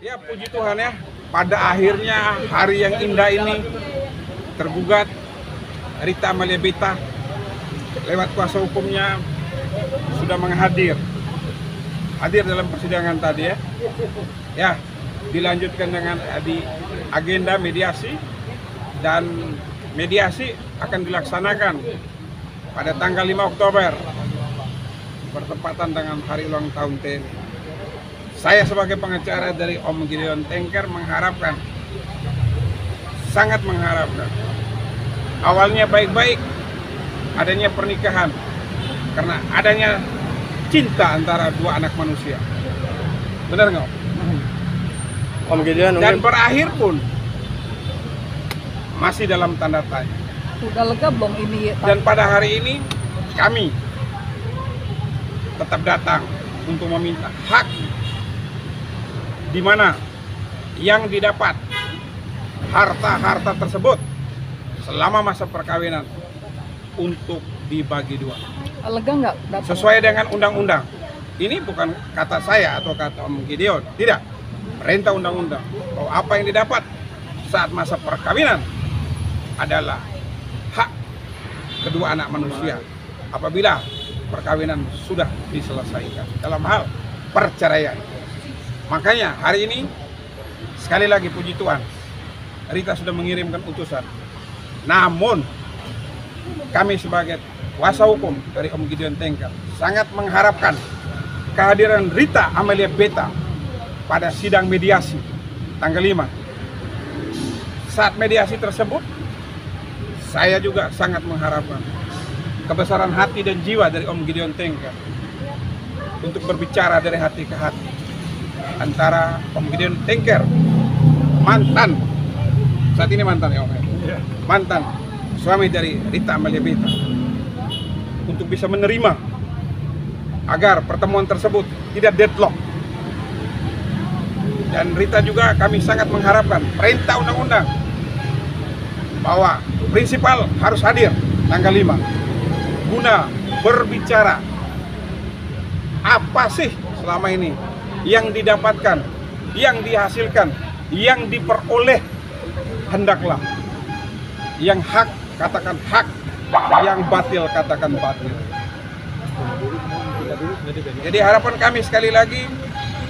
Ya puji Tuhan ya, pada akhirnya hari yang indah ini tergugat Rita Amalia Beta lewat kuasa hukumnya sudah hadir dalam persidangan tadi ya. Ya, dilanjutkan dengan agenda mediasi, dan mediasi akan dilaksanakan pada tanggal 5 Oktober bertepatan dengan hari ulang tahun TNI. Saya sebagai pengacara dari Om Gideon Tengker mengharapkan, sangat mengharapkan, awalnya baik-baik, adanya pernikahan karena adanya cinta antara dua anak manusia. Benar nggak? Om Gideon Dan berakhir pun masih dalam tanda tanya. Udah lega belum ini? Dan pada hari ini kami tetap datang untuk meminta hak di mana yang didapat harta-harta tersebut selama masa perkawinan untuk dibagi dua. Lega nggak? Sesuai dengan undang-undang. Ini bukan kata saya atau kata Om Gideon, tidak. Perintah undang-undang bahwa apa yang didapat saat masa perkawinan adalah hak kedua anak manusia apabila perkawinan sudah diselesaikan dalam hal perceraian. Makanya hari ini sekali lagi puji Tuhan, Rita sudah mengirimkan utusan. Namun kami sebagai kuasa hukum dari Om Gideon Tengker sangat mengharapkan kehadiran Rita Amalia Beta pada sidang mediasi tanggal 5. Saat mediasi tersebut, saya juga sangat mengharapkan kebesaran hati dan jiwa dari Om Gideon Tengker untuk berbicara dari hati ke hati antara Om Gideon Tengker, mantan, saat ini mantan ya Om, mantan suami dari Rita Amalia Beta, untuk bisa menerima agar pertemuan tersebut tidak deadlock. Dan Rita juga kami sangat mengharapkan perintah undang-undang bahwa prinsipal harus hadir tanggal 5 guna berbicara apa sih selama ini yang didapatkan, yang dihasilkan, yang diperoleh. Hendaklah yang hak katakan hak, yang batil katakan batil. Jadi harapan kami sekali lagi,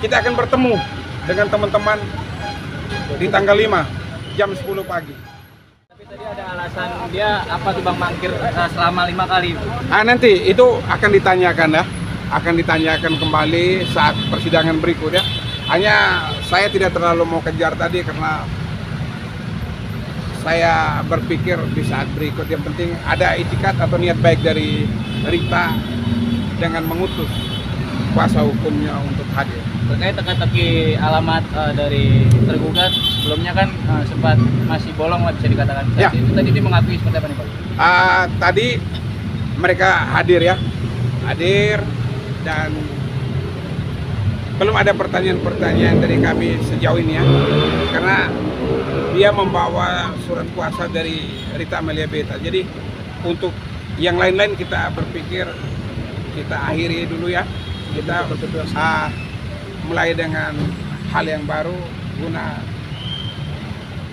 kita akan bertemu dengan teman-teman di tanggal 5 jam 10 pagi. Tapi tadi ada alasan dia apa tuh Bang mangkir selama 5 kali? Nanti itu akan ditanyakan ya, akan ditanyakan kembali saat persidangan berikutnya. Hanya saya tidak terlalu mau kejar tadi karena saya berpikir di saat berikut yang penting ada itikat atau niat baik dari Rita dengan mengutus kuasa hukumnya untuk hadir. Terkait teka-teki alamat dari tergugat, sebelumnya kan sempat masih bolong lah bisa dikatakan. Ya. Itu tadi dia mengakui seperti apa nih Pak? Tadi mereka hadir ya, hadir, dan belum ada pertanyaan-pertanyaan dari kami sejauh ini ya, karena dia membawa surat kuasa dari Rita Amalia Beta. Jadi untuk yang lain-lain kita berpikir kita akhiri dulu ya, kita mulai dengan hal yang baru guna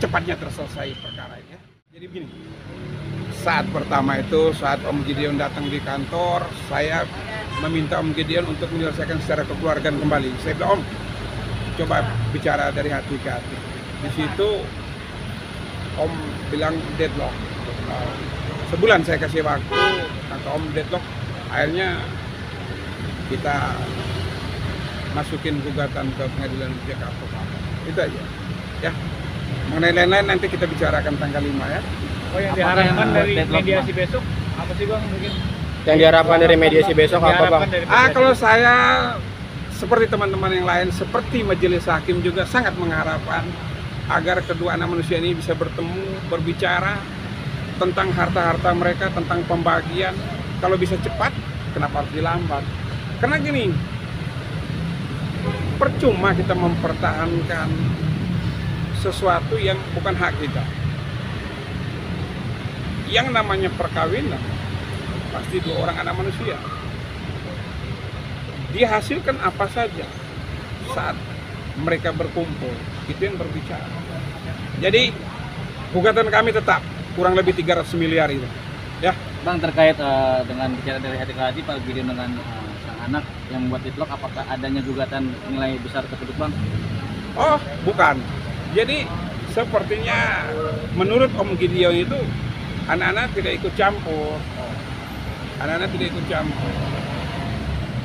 cepatnya terselesai perkara ini ya. Jadi begini, saat pertama itu saat Om Gideon datang di kantor, saya meminta Om Gideon untuk menyelesaikan secara kekeluargaan kembali. Saya bilang, Om, coba bicara dari hati ke hati. Di situ Om bilang deadlock. Sebulan saya kasih waktu, kata Om deadlock. Akhirnya kita masukin gugatan ke pengadilan Jakarta. Itu aja. Ya. Mengenai lain-lain nanti kita bicarakan tanggal 5 ya. Oh, yang diharapkan dari mediasi besok apa sih Bang mungkin? yang diharapkan dari mediasi besok apa Bang? Kalau saya seperti teman-teman yang lain, seperti majelis hakim juga sangat mengharapkan agar kedua anak manusia ini bisa bertemu, berbicara tentang harta-harta mereka, tentang pembagian. Kalau bisa cepat, kenapa harus dilambat? Karena gini, percuma kita mempertahankan sesuatu yang bukan hak kita. Yang namanya perkawinan pasti dua orang anak manusia. Dihasilkan apa saja saat mereka berkumpul, itu yang berbicara. Jadi gugatan kami tetap kurang lebih 300 miliar itu. Ya, Bang, terkait dengan bicara dari hati ke hati Pak Gideon dengan sang anak yang membuat deadlock, apakah adanya gugatan nilai besar tersebut, Bang? oh bukan. Jadi sepertinya menurut Om Gideon itu anak-anak tidak ikut campur. Anak-anak tidak ikut campur.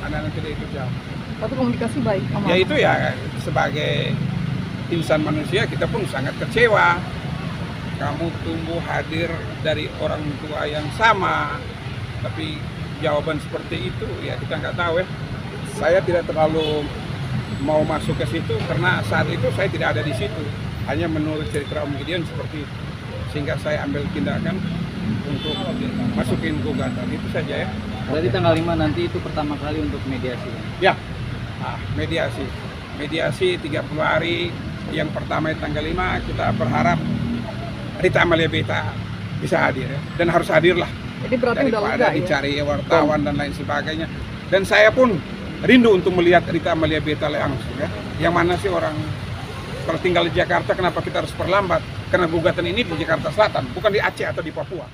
Anak-anak tidak ikut campur. Tapi komunikasi baik sama Ya itu ya sebagai insan manusia kita pun sangat kecewa. Kamu tumbuh hadir dari orang tua yang sama, tapi jawaban seperti itu ya kita nggak tahu ya. Saya tidak terlalu mau masuk ke situ karena saat itu saya tidak ada di situ. Hanya menurut cerita Om Gideon seperti itu. Sehingga saya ambil tindakan untuk masukin gugatan itu saja ya. Berarti tanggal 5 nanti itu pertama kali untuk mediasi. Ya, mediasi. Mediasi 30 hari. Yang pertama tanggal 5 kita berharap Rita Amalia Beta bisa hadir ya. Dan harus hadirlah. Jadi berarti udah lega Daripada ya. dicari wartawan dan lain sebagainya. Dan saya pun rindu untuk melihat Rita Amalia Beta langsung ya. Yang mana sih orang kalau tinggal di Jakarta kenapa kita harus perlambat? Karena gugatan ini di Jakarta Selatan, bukan di Aceh atau di Papua.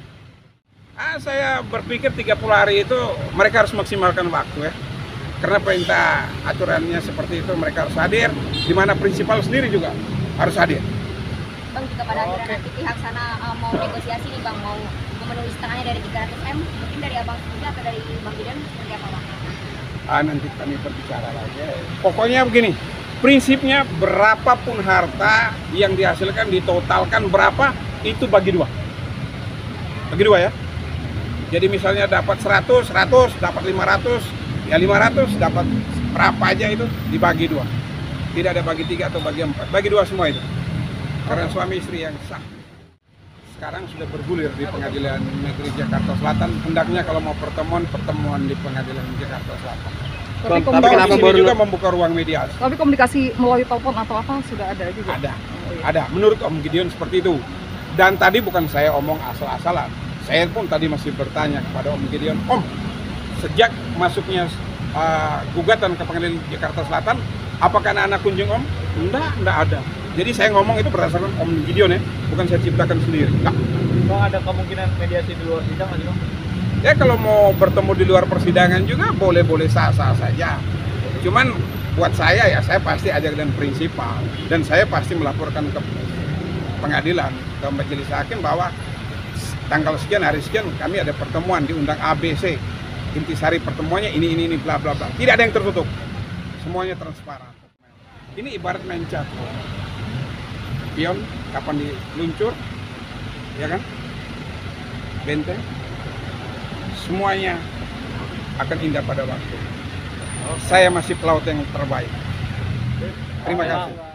Saya berpikir 30 hari itu mereka harus maksimalkan waktu ya. Karena perintah aturannya seperti itu mereka harus hadir, di mana prinsipal sendiri juga harus hadir. Bang, jika pada akhirnya nanti pihak sana mau negosiasi nih Bang, mau memenuhi setengahnya dari 300M, mungkin dari Abang sendiri atau dari Bang Gideon seperti apa Bang? Nanti kami berbicara lagi. Pokoknya begini, prinsipnya berapapun harta yang dihasilkan, ditotalkan berapa, itu bagi dua. Bagi dua ya. Jadi misalnya dapat 100, dapat 500, ya 500, dapat berapa aja itu dibagi dua. Tidak ada bagi 3 atau bagi 4, bagi dua semua itu. Karena suami istri yang sah. Sekarang sudah bergulir di Pengadilan Negeri Jakarta Selatan. Hendaknya kalau mau pertemuan di Pengadilan Jakarta Selatan. Tapi Atau komunikasi, di sini juga membuka ruang mediasi. tapi komunikasi melalui telepon atau apa sudah ada juga? Ada. Menurut Om Gideon seperti itu. Dan tadi bukan saya omong asal-asalan. Saya pun tadi masih bertanya kepada Om Gideon, Om, sejak masuknya gugatan ke Pengadilan Jakarta Selatan, apakah anak-anak kunjung Om? Enggak ada. Jadi saya ngomong itu berdasarkan Om Gideon ya, bukan saya ciptakan sendiri. Enggak. Bang, ada kemungkinan mediasi di luar sidang nggak sih Bang? Ya kalau mau bertemu di luar persidangan juga boleh-boleh sah-sah saja. Cuman buat saya ya, saya pasti ajak dan prinsipal. Dan saya pasti melaporkan ke pengadilan, ke majelis hakim bahwa tanggal sekian, hari sekian kami ada pertemuan diundang ABC. Intisari pertemuannya ini bla bla bla. Tidak ada yang tertutup. Semuanya transparan. Ini ibarat main catur. Pion kapan diluncur, ya kan? Benteng. Semuanya akan indah pada waktu. Saya masih pelaut yang terbaik. Terima kasih.